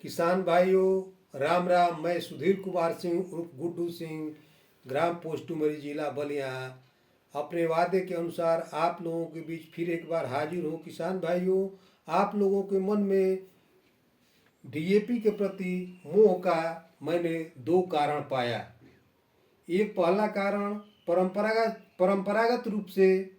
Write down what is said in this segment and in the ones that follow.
किसान भाइयों राम राम। मैं सुधीर कुमार सिंह उर्फ गुड्डू सिंह, ग्राम पोस्ट डुमरी, जिला बलिया, अपने वादे के अनुसार आप लोगों के बीच फिर एक बार हाजिर हूँ। किसान भाइयों, आप लोगों के मन में डीएपी के प्रति मोह का मैंने दो कारण पाया। एक पहला कारण परंपरागत रूप से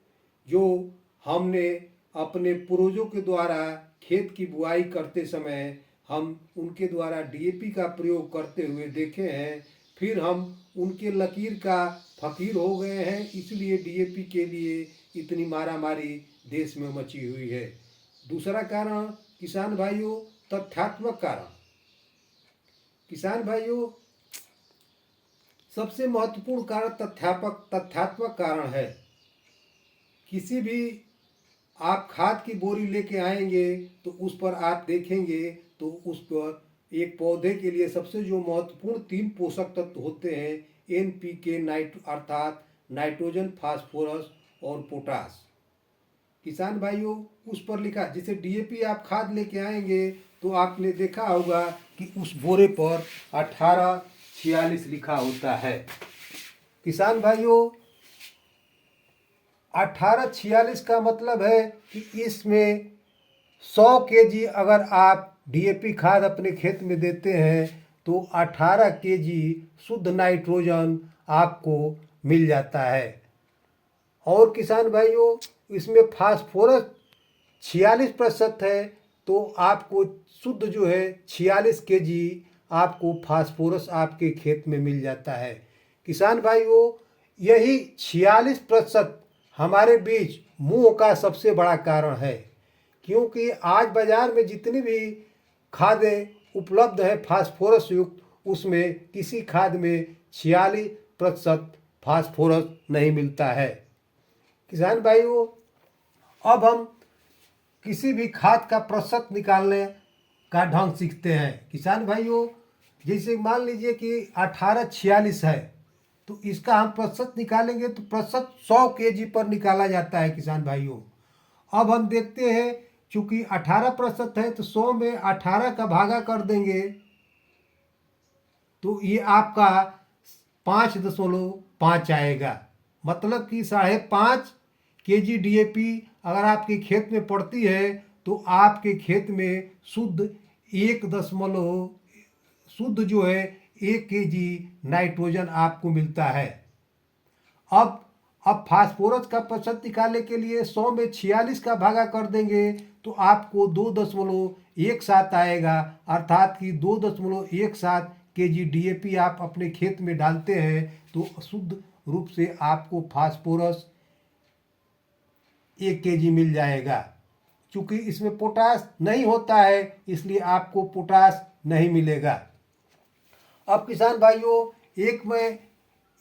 जो हमने अपने पूर्वजों के द्वारा खेत की बुआई करते समय हम उनके द्वारा डीएपी का प्रयोग करते हुए देखे हैं। फिर हम उनके लकीर का फकीर हो गए हैं, इसलिए डीएपी के लिए इतनी मारामारी देश में मची हुई है। दूसरा कारण किसान भाइयों, तथ्यात्मक कारण। किसान भाइयों, सबसे महत्वपूर्ण कारण तथ्यात्मक कारण है। किसी भी आप खाद की बोरी लेके आएंगे तो उस पर आप देखेंगे तो उस पर एक पौधे के लिए सबसे जो महत्वपूर्ण 3 पोषक तत्व होते हैं, एनपीके अर्थात नाइट्रोजन, फास्फोरस और पोटास। किसान भाइयों, उस पर लिखा, जैसे डीएपी आप खाद लेके आएंगे तो आपने देखा होगा कि उस बोरे पर 1846 लिखा होता है। किसान भाइयों, 1846 का मतलब है कि इसमें 100 केजी अगर आप डीएपी खाद अपने खेत में देते हैं तो 18 केजी शुद्ध नाइट्रोजन आपको मिल जाता है। और किसान भाइयों, इसमें फास्फोरस 46% है, तो आपको शुद्ध जो है 46 केजी आपको फास्फोरस आपके खेत में मिल जाता है। किसान भाइयों, यही 46% हमारे बीच मोह का सबसे बड़ा कारण है, क्योंकि आज बाजार में जितनी भी खादें उपलब्ध है फास्फोरस युक्त, उसमें किसी खाद में 46% फास्फोरस नहीं मिलता है। किसान भाइयों, अब हम किसी भी खाद का प्रतिशत निकालने का ढंग सीखते हैं। किसान भाइयों, जैसे मान लीजिए कि 1846 है, तो इसका हम प्रतिशत निकालेंगे तो प्रतिशत 100 केजी पर निकाला जाता है। किसान भाइयों, अब हम देखते हैं, चूंकि 18% है तो 100 में 18 का भागा कर देंगे तो ये आपका 5.5 आएगा। मतलब कि 5.5 केजी डीएपी अगर आपके खेत में पड़ती है तो आपके खेत में शुद्ध 1 केजी नाइट्रोजन आपको मिलता है। अब फास्फोरस का प्रतिशत निकालने के लिए 100 में 46 का भागा कर देंगे तो आपको 2.17 आएगा। अर्थात कि 2.17 केजी डीएपी आप अपने खेत में डालते हैं तो शुद्ध रूप से आपको फास्फोरस 1 केजी मिल जाएगा। चूँकि इसमें पोटास नहीं होता है इसलिए आपको पोटास नहीं मिलेगा। अब किसान भाइयों, एक मैं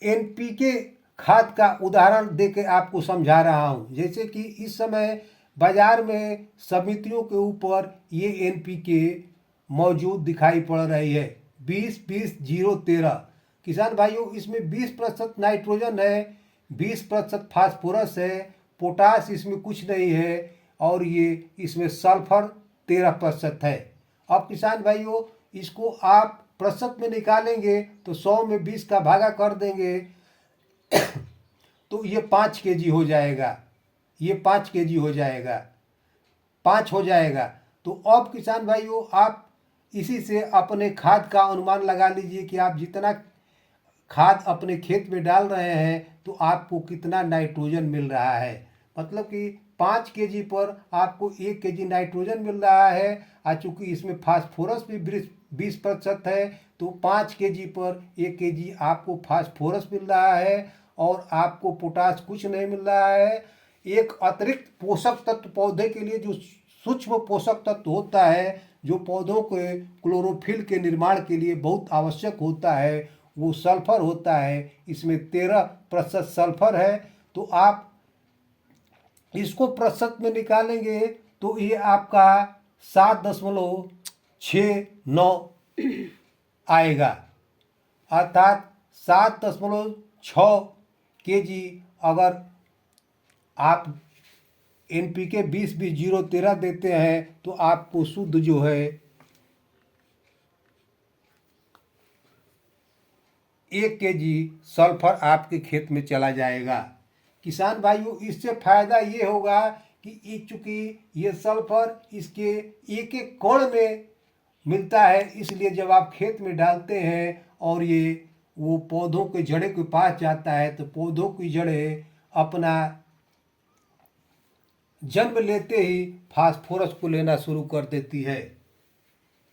एनपीके खाद का उदाहरण देकर आपको समझा रहा हूँ। जैसे कि इस समय बाजार में समितियों के ऊपर ये एनपीके मौजूद दिखाई पड़ रही है, 20-20-0-13। किसान भाइयों, इसमें 20% नाइट्रोजन है, 20% फास्फोरस है, पोटास इसमें कुछ नहीं है, और ये इसमें सल्फर 13% है। अब किसान भाइयों, इसको आप प्रतिशत में निकालेंगे तो 100 में 20 का भागा कर देंगे तो ये 5 केजी हो जाएगा। ये 5 केजी हो जाएगा, 5 हो जाएगा। तो अब किसान भाइयों, आप इसी से अपने खाद का अनुमान लगा लीजिए कि आप जितना खाद अपने खेत में डाल रहे हैं तो आपको कितना नाइट्रोजन मिल रहा है। मतलब कि 5 केजी पर आपको 1 केजी नाइट्रोजन मिल रहा है, और चूँकि इसमें फास्फोरस भी 20% है तो 5 केजी पर 1 केजी आपको फास्फोरस मिल रहा है, और आपको पोटास कुछ नहीं मिल रहा है। एक अतिरिक्त पोषक तत्व पौधे के लिए जो सूक्ष्म पोषक तत्व होता है, जो पौधों के क्लोरोफिल के निर्माण के लिए बहुत आवश्यक होता है, वो सल्फर होता है। इसमें 13% सल्फर है। तो आप इसको प्रतिशत में निकालेंगे तो ये आपका 7.69 आएगा। अर्थात 7.6 केजी अगर आप एनपीके 20-20-0-13 देते हैं तो आपको शुद्ध जो है 1 केजी सल्फर आपके खेत में चला जाएगा। किसान भाइयों, इससे फायदा ये होगा कि चूंकि ये सल्फर इसके एक एक कण में मिलता है, इसलिए जब आप खेत में डालते हैं और ये वो पौधों के जड़े के पास जाता है तो पौधों की जड़ें अपना जन्म लेते ही फास्फोरस को लेना शुरू कर देती है।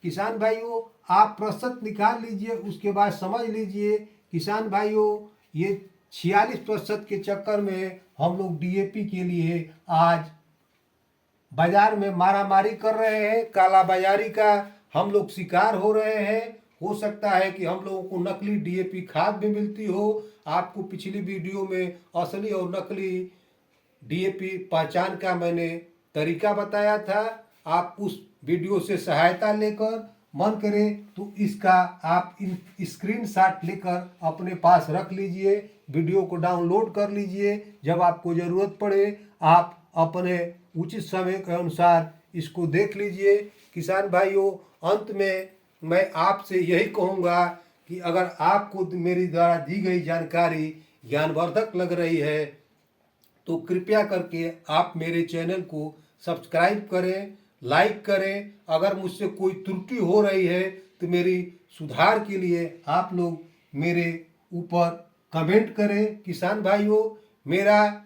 किसान भाइयों, आप प्रतिशत निकाल लीजिए, उसके बाद समझ लीजिए। किसान भाइयों, ये 46% के चक्कर में हम लोग डीएपी के लिए आज बाजार में मारामारी कर रहे हैं, काला बाजारी का हम लोग शिकार हो रहे हैं। हो सकता है कि हम लोगों को नकली डीएपी खाद भी मिलती हो। आपको पिछली वीडियो में असली और नकली डीएपी पहचान का मैंने तरीका बताया था। आप उस वीडियो से सहायता लेकर मन करे तो इसका आप स्क्रीनशॉट लेकर अपने पास रख लीजिए, वीडियो को डाउनलोड कर लीजिए। जब आपको ज़रूरत पड़े आप अपने उचित समय के अनुसार इसको देख लीजिए। किसान भाइयों, अंत में मैं आपसे यही कहूँगा कि अगर आपको मेरी द्वारा दी गई जानकारी ज्ञानवर्धक लग रही है तो कृपया करके आप मेरे चैनल को सब्सक्राइब करें, लाइक करें। अगर मुझसे कोई त्रुटि हो रही है तो मेरी सुधार के लिए आप लोग मेरे ऊपर कमेंट करें। किसान भाइयों, मेरा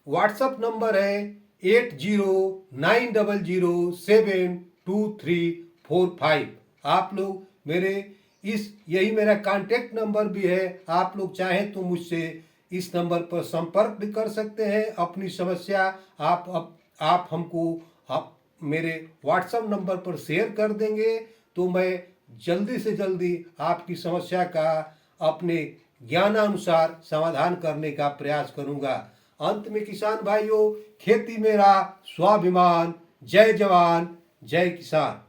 व्हाट्सएप नंबर है 8090072345। आप लोग मेरे यही मेरा कांटेक्ट नंबर भी है। आप लोग चाहें तो मुझसे इस नंबर पर संपर्क भी कर सकते हैं। अपनी समस्या आप हमको मेरे व्हाट्सएप नंबर पर शेयर कर देंगे तो मैं जल्दी से जल्दी आपकी समस्या का अपने ज्ञानानुसार समाधान करने का प्रयास करूंगा। अंत में किसान भाइयों, खेती मेरा स्वाभिमान। जय जवान जय किसान।